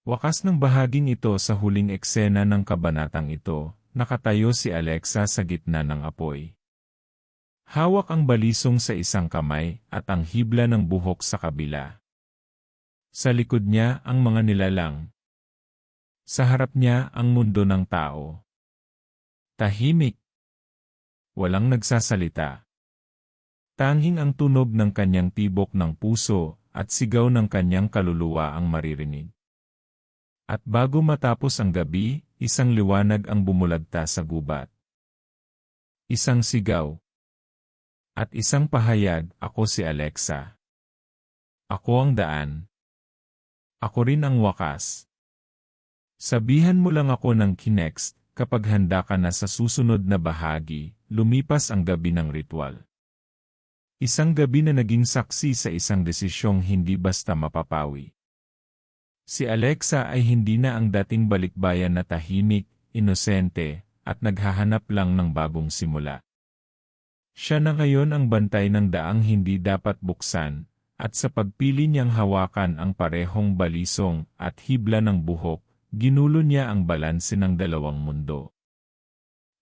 Wakas ng bahaging ito sa huling eksena ng kabanatang ito, nakatayo si Alexa sa gitna ng apoy. Hawak ang balisong sa isang kamay at ang hibla ng buhok sa kabila. Sa likod niya ang mga nilalang. Sa harap niya ang mundo ng tao. Tahimik. Walang nagsasalita. Tanging ang tunog ng kanyang tibok ng puso at sigaw ng kanyang kaluluwa ang maririnig. At bago matapos ang gabi, isang liwanag ang bumulagta sa gubat. Isang sigaw. At isang pahayag, ako si Alexa. Ako ang daan. Ako rin ang wakas. Sabihan mo lang ako ng kinext, kapag handa ka na sa susunod na bahagi, lumipas ang gabi ng ritual. Isang gabi na naging saksi sa isang desisyong hindi basta mapapawi. Si Alexa ay hindi na ang dating balikbayan na tahimik, inosente, at naghahanap lang ng bagong simula. Siya na ngayon ang bantay ng daang hindi dapat buksan, at sa pagpili niyang hawakan ang parehong balisong at hibla ng buhok, ginulo niya ang balanse ng dalawang mundo.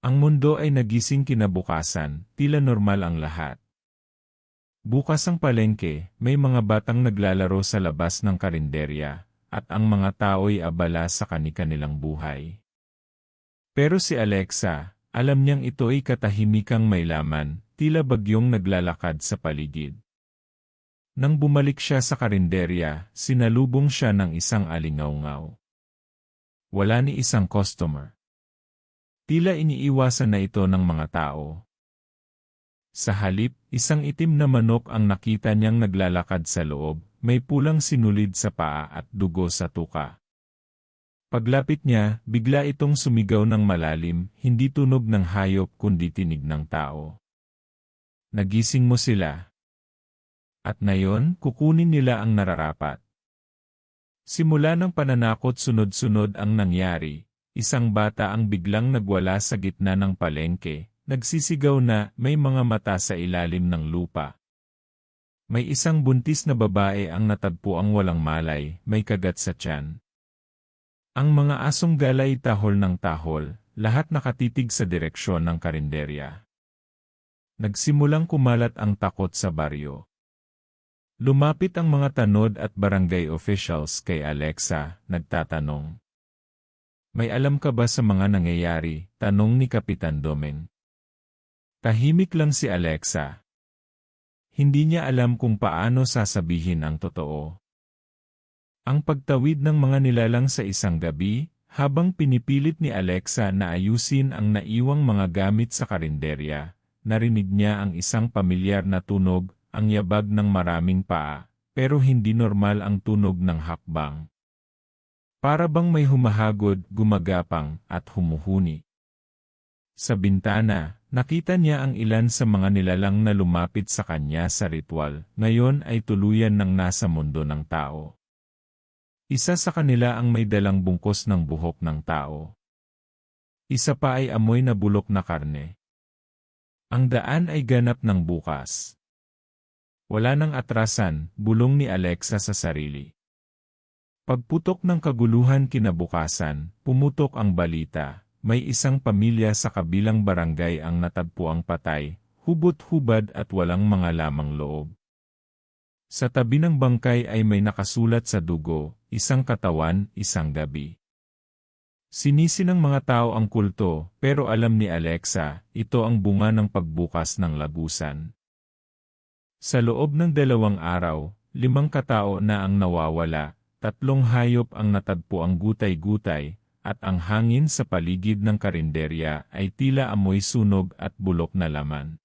Ang mundo ay nagising kinabukasan, tila normal ang lahat. Bukas ang palengke, may mga batang naglalaro sa labas ng karinderya, at ang mga tao'y abala sa kani-kanilang buhay. Pero si Alexa, alam niyang ito ay katahimikang may laman, tila bagyong naglalakad sa paligid. Nang bumalik siya sa karinderya, sinalubong siya ng isang alingawngaw. Wala ni isang customer. Tila iniiwasan na ito ng mga tao. Sa halip, isang itim na manok ang nakita niyang naglalakad sa loob, may pulang sinulid sa paa at dugo sa tuka. Paglapit niya, bigla itong sumigaw ng malalim, hindi tunog ng hayop kundi tinig ng tao. Nagising mo sila. At ngayon, kukunin nila ang nararapat. Simula ng pananakot sunod-sunod ang nangyari, isang bata ang biglang nagwala sa gitna ng palengke, nagsisigaw na may mga mata sa ilalim ng lupa. May isang buntis na babae ang natagpo ang walang malay, may kagat sa tiyan. Ang mga asong galay tahol ng tahol, lahat nakatitig sa direksyon ng karinderya. Nagsimulang kumalat ang takot sa baryo. Lumapit ang mga tanod at barangay officials kay Alexa, nagtatanong. May alam ka ba sa mga nangyayari? Tanong ni Kapitan Domeng. Tahimik lang si Alexa. Hindi niya alam kung paano sasabihin ang totoo. Ang pagtawid ng mga nilalang sa isang gabi, habang pinipilit ni Alexa na ayusin ang naiwang mga gamit sa karinderya, narinig niya ang isang pamilyar na tunog, ang yabag ng maraming paa, pero hindi normal ang tunog ng hakbang. Para bang may humahagod, gumagapang, at humuhuni. Sa bintana, nakita niya ang ilan sa mga nilalang na lumapit sa kanya sa ritual, ngayon ay tuluyan ng nasa mundo ng tao. Isa sa kanila ang may dalang bungkos ng buhok ng tao. Isa pa ay amoy na bulok na karne. Ang daan ay ganap ng bukas. Wala nang atrasan, bulong ni Alexa sa sarili. Pagputok ng kaguluhan kinabukasan, pumutok ang balita, may isang pamilya sa kabilang barangay ang natagpuang patay, hubot-hubad at walang mga lamang loob. Sa tabi ng bangkay ay may nakasulat sa dugo, isang katawan, isang gabi. Sinisi ng mga tao ang kulto, pero alam ni Alexa, ito ang bunga ng pagbukas ng lagusan. Sa loob ng 2 araw, 5 katao na ang nawawala, 3 hayop ang natagpo ang gutay-gutay, at ang hangin sa paligid ng karinderya ay tila amoy sunog at bulok na laman.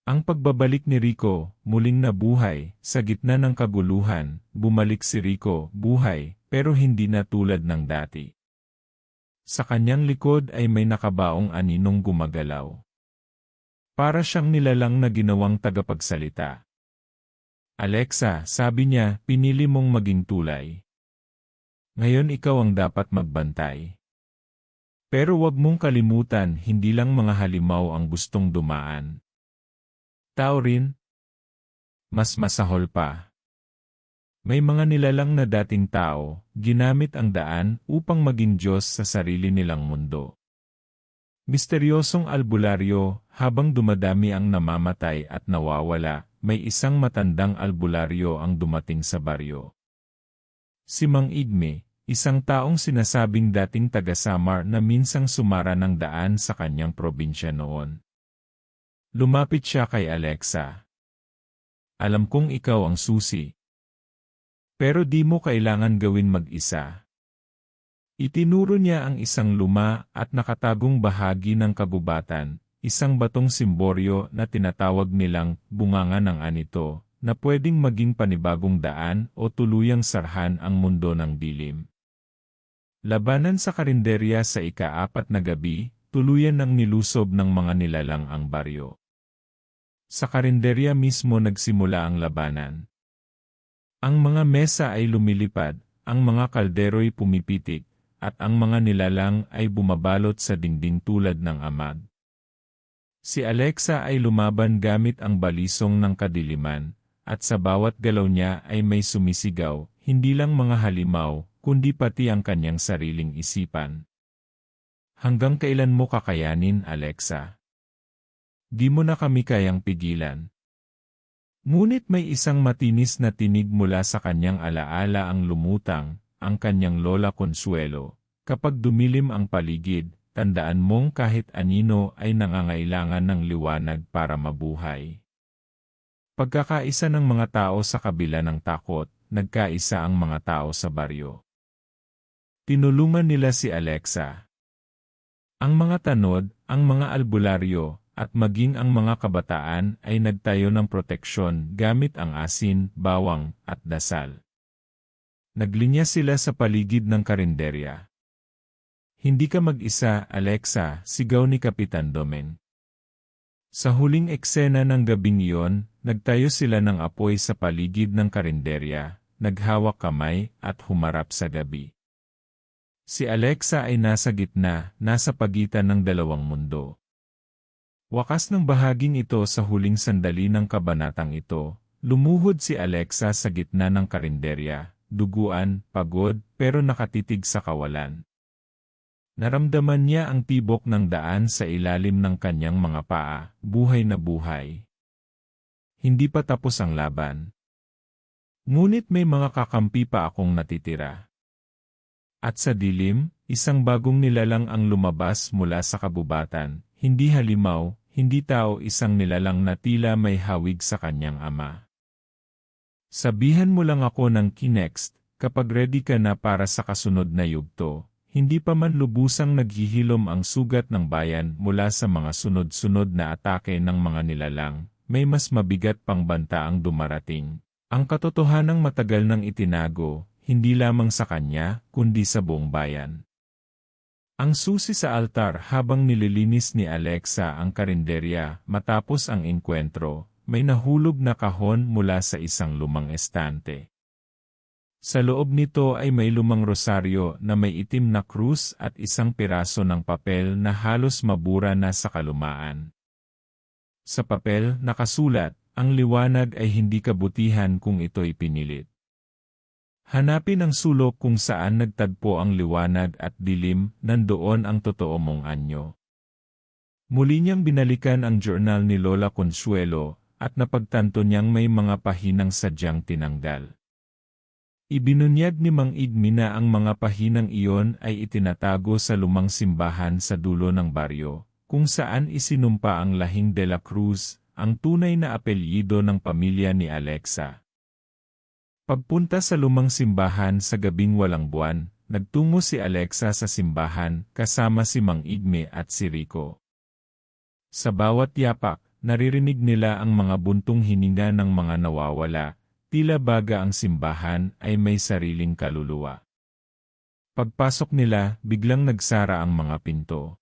Ang pagbabalik ni Rico, muling nabuhay, sa gitna ng kaguluhan, bumalik si Rico, buhay, pero hindi na tulad ng dati. Sa kanyang likod ay may nakabaong aninong gumagalaw. Para siyang nilalang na ginawang tagapagsalita. Alexa, sabi niya, pinili mong maging tulay. Ngayon ikaw ang dapat magbantay. Pero wag mong kalimutan, hindi lang mga halimaw ang gustong dumaan. Tao rin. Mas masahol pa. May mga nilalang na dating tao, ginamit ang daan upang maging Diyos sa sarili nilang mundo. Misteryosong albularyo, habang dumadami ang namamatay at nawawala, may isang matandang albularyo ang dumating sa baryo. Si Mang Igme, isang taong sinasabing dating taga-Samar na minsang sumara ng daan sa kanyang probinsya noon. Lumapit siya kay Alexa. Alam kong ikaw ang susi. Pero di mo kailangan gawin mag-isa. Itinuro niya ang isang luma at nakatagong bahagi ng kagubatan, isang batong simboryo na tinatawag nilang bunganga ng anito, na pwedeng maging panibagong daan o tuluyang sarhan ang mundo ng dilim. Labanan sa karinderya sa ika-4 na gabi, tuluyan ng nilusob ng mga nilalang ang baryo. Sa karinderya mismo nagsimula ang labanan. Ang mga mesa ay lumilipad, ang mga kaldero'y pumipitik, at ang mga nilalang ay bumabalot sa dingding tulad ng amag. Si Alexa ay lumaban gamit ang balisong ng kadiliman, at sa bawat galaw niya ay may sumisigaw, hindi lang mga halimaw, kundi pati ang kanyang sariling isipan. Hanggang kailan mo kakayanin, Alexa? Di mo na kami kayang pigilan. Ngunit may isang matinis na tinig mula sa kanyang alaala ang lumutang, ang kanyang lola Consuelo. Kapag dumilim ang paligid, tandaan mong kahit anino ay nangangailangan ng liwanag para mabuhay. Pagkakaisa ng mga tao sa kabila ng takot, nagkaisa ang mga tao sa baryo. Tinulungan nila si Alexa. Ang mga tanod, ang mga albularyo, at maging ang mga kabataan ay nagtayo ng proteksyon gamit ang asin, bawang, at dasal. Naglinya sila sa paligid ng karinderya. Hindi ka mag-isa, Alexa, sigaw ni Kapitan Domeng. Sa huling eksena ng gabing iyon, nagtayo sila ng apoy sa paligid ng karinderya, naghawak kamay, at humarap sa gabi. Si Alexa ay nasa gitna, nasa pagitan ng dalawang mundo. Wakas ng bahaging ito sa huling sandali ng kabanatang ito, lumuhod si Alexa sa gitna ng karinderya, duguan, pagod, pero nakatitig sa kawalan. Naramdaman niya ang tibok ng daan sa ilalim ng kanyang mga paa, buhay na buhay. Hindi pa tapos ang laban. Ngunit may mga kakampi pa akong natitira. At sa dilim, isang bagong nilalang ang lumabas mula sa kabubatan, hindi halimaw, hindi tao, isang nilalang na tila may hawig sa kanyang ama. Sabihan mo lang ako ng kinext, kapag ready ka na para sa kasunod na yugto. Hindi pa man lubusang naghihilom ang sugat ng bayan mula sa mga sunod-sunod na atake ng mga nilalang, may mas mabigat pang banta ang dumarating. Ang katotohanang matagal nang itinago, hindi lamang sa kanya, kundi sa buong bayan. Ang susi sa altar habang nililinis ni Alexa ang karinderya matapos ang enkwentro, may nahulog na kahon mula sa isang lumang estante. Sa loob nito ay may lumang rosaryo na may itim na krus at isang piraso ng papel na halos mabura na sa kalumaan. Sa papel nakasulat, ang liwanag ay hindi kabutihan kung ito'y pinilit. Hanapin ang sulok kung saan nagtagpo ang liwanag at dilim, nandoon ang totoo mong anyo. Muli niyang binalikan ang journal ni Lola Consuelo at napagtanto niyang may mga pahinang sadyang tinanggal. Ibinunyag ni Mang Igmi na ang mga pahinang iyon ay itinatago sa lumang simbahan sa dulo ng baryo, kung saan isinumpa ang lahing de la Cruz, ang tunay na apelyido ng pamilya ni Alexa. Pagpunta sa lumang simbahan sa gabing walang buwan, nagtungo si Alexa sa simbahan kasama si Mang Igmi at si Rico. Sa bawat yapak, naririnig nila ang mga buntong hininga ng mga nawawala. Tila baga ang simbahan ay may sariling kaluluwa. Pagpasok nila, biglang nagsara ang mga pinto.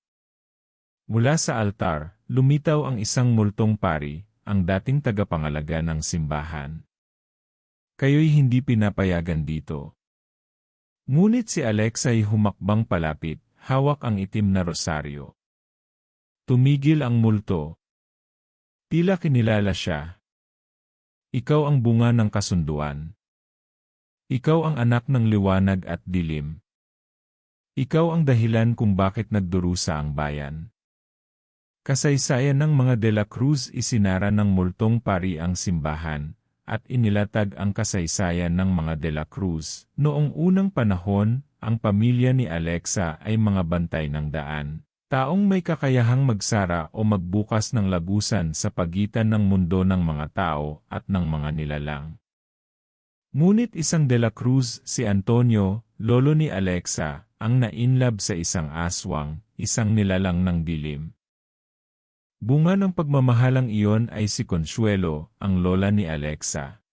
Mula sa altar, lumitaw ang isang multong pari, ang dating tagapangalaga ng simbahan. Kayo'y hindi pinapayagan dito. Ngunit si Alexa ay humakbang palapit, hawak ang itim na rosaryo. Tumigil ang multo. Tila kinilala siya. Ikaw ang bunga ng kasunduan. Ikaw ang anak ng liwanag at dilim. Ikaw ang dahilan kung bakit nagdurusa ang bayan. Kasaysayan ng mga de la Cruz isinara ng multong pari ang simbahan, at inilatag ang kasaysayan ng mga de la Cruz. Noong unang panahon, ang pamilya ni Alexa ay mga bantay ng daan. Taong may kakayahang magsara o magbukas ng lagusan sa pagitan ng mundo ng mga tao at ng mga nilalang. Ngunit isang de la Cruz, si Antonio, lolo ni Alexa, ang nainlab sa isang aswang, isang nilalang ng dilim. Bunga ng pagmamahalang iyon ay si Consuelo, ang lola ni Alexa.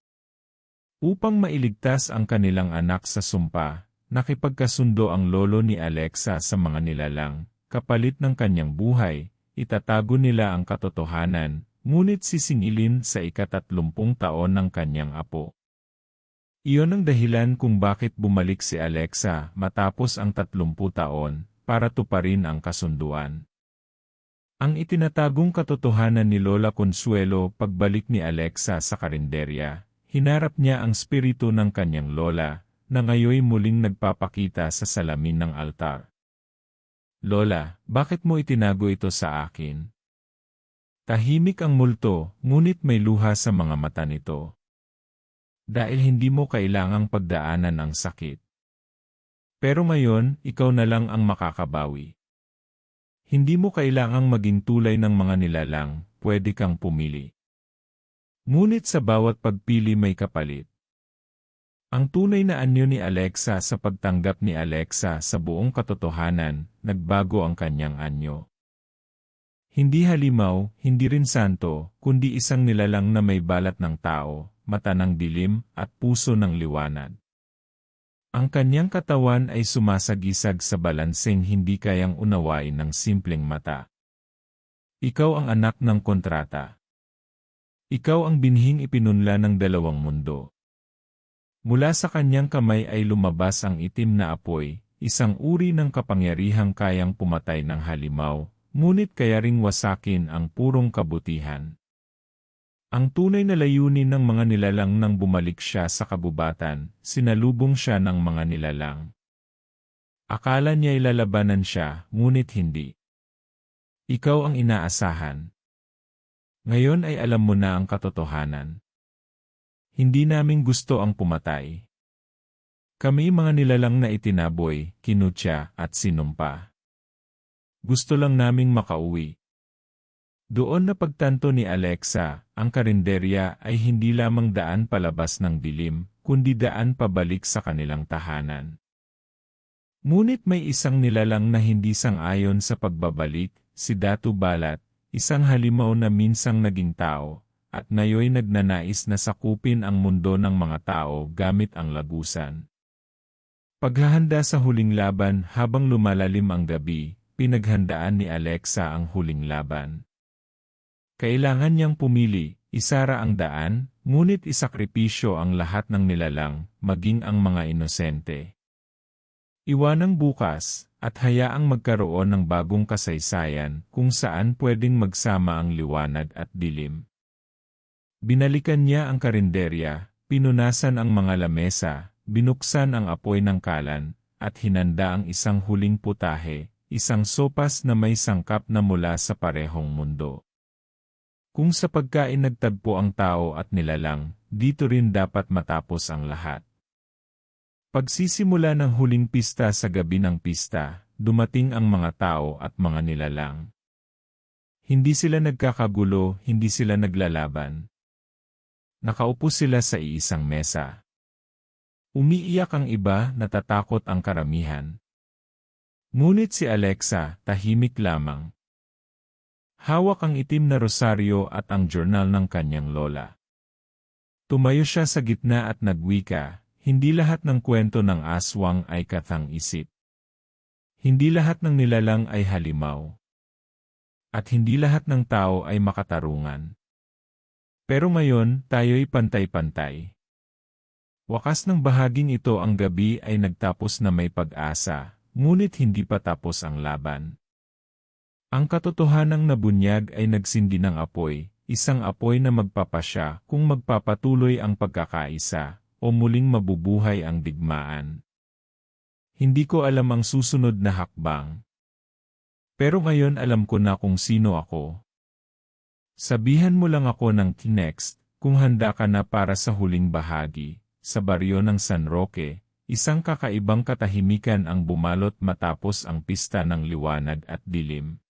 Upang mailigtas ang kanilang anak sa sumpa, nakipagkasundo ang lolo ni Alexa sa mga nilalang, kapalit ng kanyang buhay, itatago nila ang katotohanan, ngunit sisingilin sa ika-30 taon ng kanyang apo. Iyon ang dahilan kung bakit bumalik si Alexa matapos ang 30 taon, para tuparin ang kasunduan. Ang itinatagong katotohanan ni Lola Consuelo pagbalik ni Alexa sa karinderya, hinarap niya ang spiritu ng kanyang lola, na ngayoy muling nagpapakita sa salamin ng altar. Lola, bakit mo itinago ito sa akin? Tahimik ang multo, ngunit may luha sa mga mata nito. Dahil hindi mo kailangang pagdaanan ang sakit. Pero ngayon, ikaw na lang ang makakabawi. Hindi mo kailangang maging tulay ng mga nilalang, pwede kang pumili. Ngunit sa bawat pagpili may kapalit. Ang tunay na anyo ni Alexa sa pagtanggap ni Alexa sa buong katotohanan, nagbago ang kanyang anyo. Hindi halimaw, hindi rin santo, kundi isang nilalang na may balat ng tao, mata ng dilim, at puso ng liwanag. Ang kanyang katawan ay sumasagisag sa balanseng hindi kayang unawain ng simpleng mata. Ikaw ang anak ng kontrata. Ikaw ang binhing ipinunla ng dalawang mundo. Mula sa kanyang kamay ay lumabas ang itim na apoy, isang uri ng kapangyarihang kayang pumatay ng halimaw, ngunit kaya ring wasakin ang purong kabutihan. Ang tunay na layunin ng mga nilalang nang bumalik siya sa kabubatan, sinalubong siya ng mga nilalang. Akala niya ilalabanan siya, ngunit hindi. Ikaw ang inaasahan. Ngayon ay alam mo na ang katotohanan. Hindi namin gusto ang pumatay. Kami mga nilalang na itinaboy, kinutya, at sinumpa. Gusto lang naming makauwi. Doon na pagtanto ni Alexa, ang karinderya ay hindi lamang daan palabas ng dilim, kundi daan pabalik sa kanilang tahanan. Ngunit may isang nilalang na hindi sang-ayon sa pagbabalik, si Datu Balat, isang halimaw na minsang naging tao, at ngayoy nagnanais na sakupin ang mundo ng mga tao gamit ang lagusan. Paghahanda sa huling laban habang lumalalim ang gabi, pinaghandaan ni Alexa ang huling laban. Kailangan niyang pumili, isara ang daan, ngunit isakripisyo ang lahat ng nilalang, maging ang mga inosente. Iwanang bukas, at hayaang magkaroon ng bagong kasaysayan kung saan pwedeng magsama ang liwanag at dilim. Binalikan niya ang karinderya, pinunasan ang mga lamesa, binuksan ang apoy ng kalan, at hinanda ang isang huling putahe, isang sopas na may sangkap na mula sa parehong mundo. Kung sa pagkain nagtagpo ang tao at nilalang, dito rin dapat matapos ang lahat. Pagsisimula ng huling pista sa gabi ng pista, dumating ang mga tao at mga nilalang. Hindi sila nagkakagulo, hindi sila naglalaban. Nakaupo sila sa iisang mesa. Umiiyak ang iba, natatakot ang karamihan. Ngunit si Alexa, tahimik lamang. Hawak ang itim na rosaryo at ang journal ng kanyang lola. Tumayo siya sa gitna at nagwika, hindi lahat ng kwento ng aswang ay kathang-isip. Hindi lahat ng nilalang ay halimaw. At hindi lahat ng tao ay makatarungan. Pero ngayon, tayo'y pantay-pantay. Wakas ng bahaging ito ang gabi ay nagtapos na may pag-asa, ngunit hindi pa tapos ang laban. Ang katotohanang nabunyag ay nagsindi ng apoy, isang apoy na magpapasya kung magpapatuloy ang pagkakaisa, o muling mabubuhay ang digmaan. Hindi ko alam ang susunod na hakbang. Pero ngayon alam ko na kung sino ako. Sabihan mo lang ako ng next, kung handa ka na para sa huling bahagi, sa baryo ng San Roque, isang kakaibang katahimikan ang bumalot matapos ang pista ng liwanag at dilim.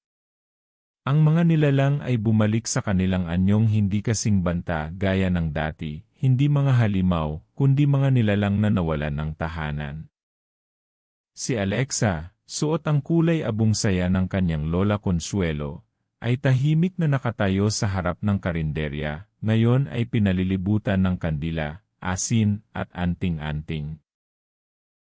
Ang mga nilalang ay bumalik sa kanilang anyong hindi kasing banta gaya ng dati, hindi mga halimaw, kundi mga nilalang na nawalan ng tahanan. Si Alexa, suot ang kulay abong saya ng kanyang lola Consuelo, ay tahimik na nakatayo sa harap ng karinderya, ngayon ay pinalilibutan ng kandila, asin, at anting-anting.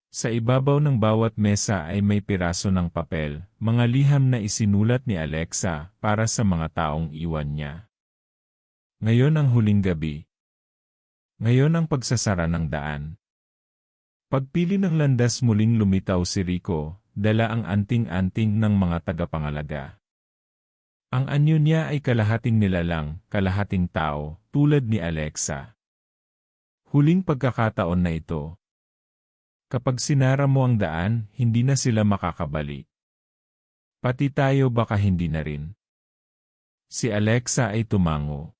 Sa ibabaw ng bawat mesa ay may piraso ng papel, mga liham na isinulat ni Alexa para sa mga taong iwan niya. Ngayon ang huling gabi. Ngayon ang pagsasara ng daan. Pagpili ng landas muling lumitaw si Rico, dala ang anting-anting ng mga tagapangalaga. Ang anyo niya ay kalahating nilalang, kalahating tao, tulad ni Alexa. Huling pagkakataon na ito. Kapag sinara mo ang daan, hindi na sila makakabalik. Pati tayo baka hindi na rin. Si Alexa ay tumango.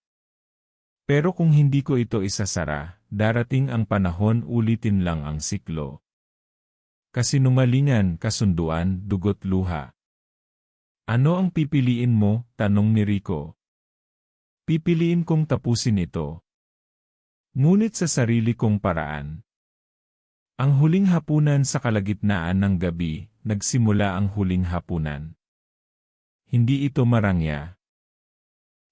Pero kung hindi ko ito isasara, darating ang panahon ulitin lang ang siklo. Kasinungalingan, kasunduan, dugot luha. Ano ang pipiliin mo? Tanong ni Rico. Pipiliin kong tapusin ito. Ngunit sa sarili kong paraan. Ang huling hapunan sa kalagitnaan ng gabi, nagsimula ang huling hapunan. Hindi ito marangya.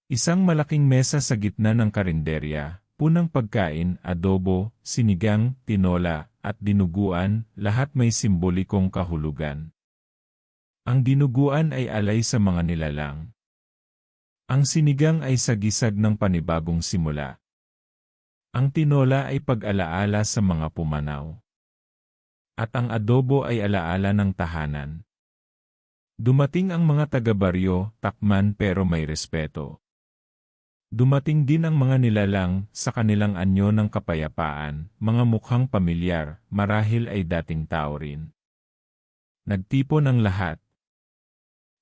Isang malaking mesa sa gitna ng karinderya, punang pagkain, adobo, sinigang, tinola, at dinuguan, lahat may simbolikong kahulugan. Ang dinuguan ay alay sa mga nilalang. Ang sinigang ay sagisag ng panibagong simula. Ang tinola ay pag-alaala sa mga pumanaw. At ang adobo ay alaala ng tahanan. Dumating ang mga taga-baryo, takman pero may respeto. Dumating din ang mga nilalang sa kanilang anyo ng kapayapaan, mga mukhang pamilyar, marahil ay dating tao rin. Nagtipon ang lahat.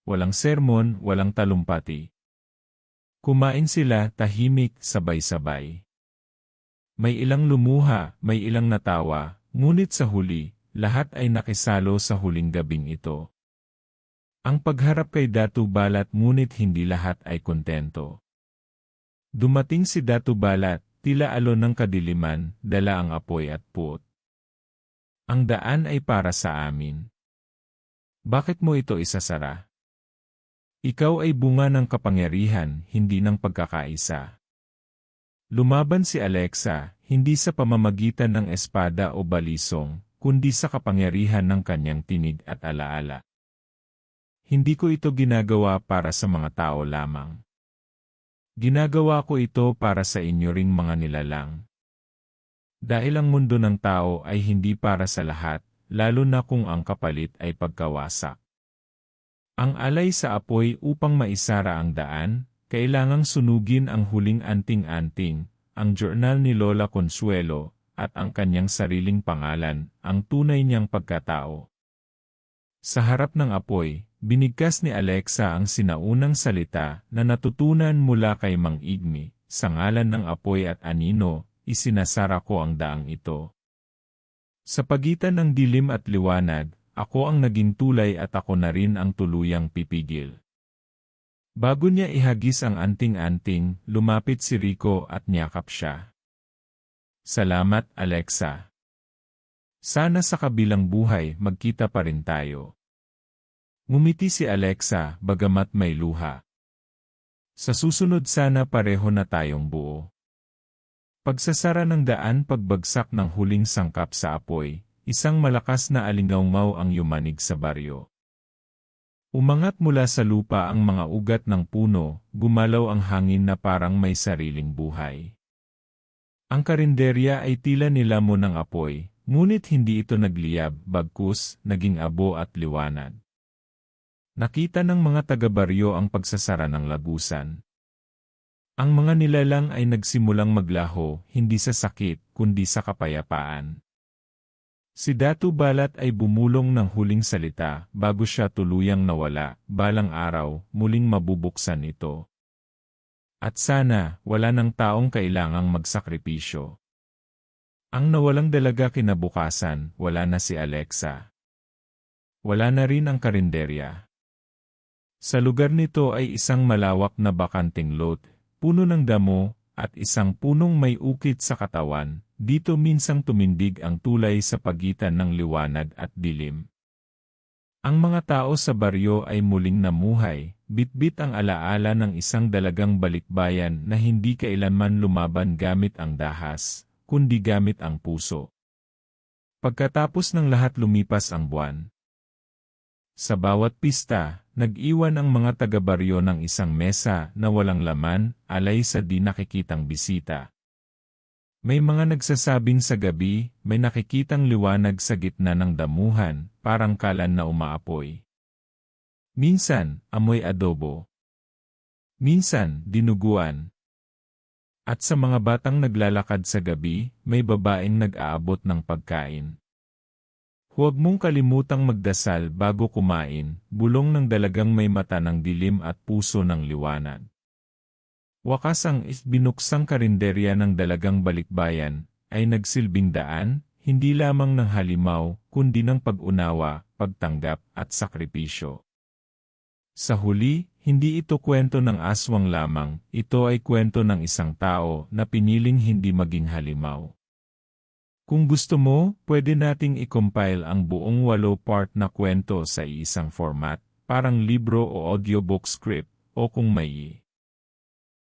Walang sermon, walang talumpati. Kumain sila tahimik, sabay-sabay. May ilang lumuha, may ilang natawa, ngunit sa huli, lahat ay nakisalo sa huling gabing ito. Ang pagharap kay Datu Balat ngunit hindi lahat ay kontento. Dumating si Datu Balat, tila alon ng kadiliman, dala ang apoy at puot. Ang daan ay para sa amin. Bakit mo ito isasara? Ikaw ay bunga ng kapangyarihan, hindi ng pagkakaisa. Lumaban si Alexa, hindi sa pamamagitan ng espada o balisong, kundi sa kapangyarihan ng kanyang tinig at alaala. Hindi ko ito ginagawa para sa mga tao lamang. Ginagawa ko ito para sa inyo ring mga nilalang. Dahil ang mundo ng tao ay hindi para sa lahat, lalo na kung ang kapalit ay pagkawasak. Ang alay sa apoy upang maisara ang daan, kailangang sunugin ang huling anting-anting, ang journal ni Lola Consuelo, at ang kanyang sariling pangalan, ang tunay niyang pagkatao. Sa harap ng apoy, binigkas ni Alexa ang sinaunang salita na natutunan mula kay Mang Igmi, sa ngalan ng apoy at anino, isinasara ko ang daang ito. Sa pagitan ng dilim at liwanag, ako ang naging tulay at ako na rin ang tuluyang pipigil. Bago niya ihagis ang anting-anting, lumapit si Rico at niyakap siya. Salamat, Alexa. Sana sa kabilang buhay magkita pa rin tayo. Ngumiti si Alexa, bagamat may luha. Sa susunod sana pareho na tayong buo. Pagsasara ng daan, pagbagsak ng huling sangkap sa apoy, isang malakas na alingawngaw ang yumanig sa baryo. Umangat mula sa lupa ang mga ugat ng puno, gumalaw ang hangin na parang may sariling buhay. Ang karinderya ay tila nilamon ng apoy, ngunit hindi ito nagliyab, bagkus, naging abo at liwanag. Nakita ng mga taga-baryo ang pagsasara ng lagusan. Ang mga nilalang ay nagsimulang maglaho, hindi sa sakit, kundi sa kapayapaan. Si Datu Balat ay bumulong ng huling salita, bago siya tuluyang nawala, balang araw, muling mabubuksan ito. At sana, wala ng taong kailangang magsakripisyo. Ang nawalang dalaga kinabukasan, wala na si Alexa. Wala na rin ang karinderya. Sa lugar nito ay isang malawak na bakanting lot, puno ng damo, at isang punong may ukit sa katawan. Dito minsang tumindig ang tulay sa pagitan ng liwanag at dilim. Ang mga tao sa baryo ay muling namuhay, bitbit ang alaala ng isang dalagang balikbayan na hindi kailanman lumaban gamit ang dahas, kundi gamit ang puso. Pagkatapos ng lahat lumipas ang buwan. Sa bawat pista, nag-iwan ang mga taga-baryo ng isang mesa na walang laman, alay sa di nakikitang bisita. May mga nagsasabing sa gabi, may nakikitang liwanag sa gitna ng damuhan, parang kalan na umaapoy. Minsan, amoy adobo. Minsan, dinuguan. At sa mga batang naglalakad sa gabi, may babaeng nag-aabot ng pagkain. Huwag mong kalimutang magdasal bago kumain, bulong ng dalagang may mata ng dilim at puso ng liwanag. Wakas ang binuksang karinderya ng dalagang balikbayan, ay nagsilbing daan, hindi lamang ng halimaw, kundi ng pag-unawa, pagtanggap, at sakripisyo. Sa huli, hindi ito kwento ng aswang lamang, ito ay kwento ng isang tao na piniling hindi maging halimaw. Kung gusto mo, pwede nating i-compile ang buong 8-part na kwento sa isang format, parang libro o audiobook script, o kung may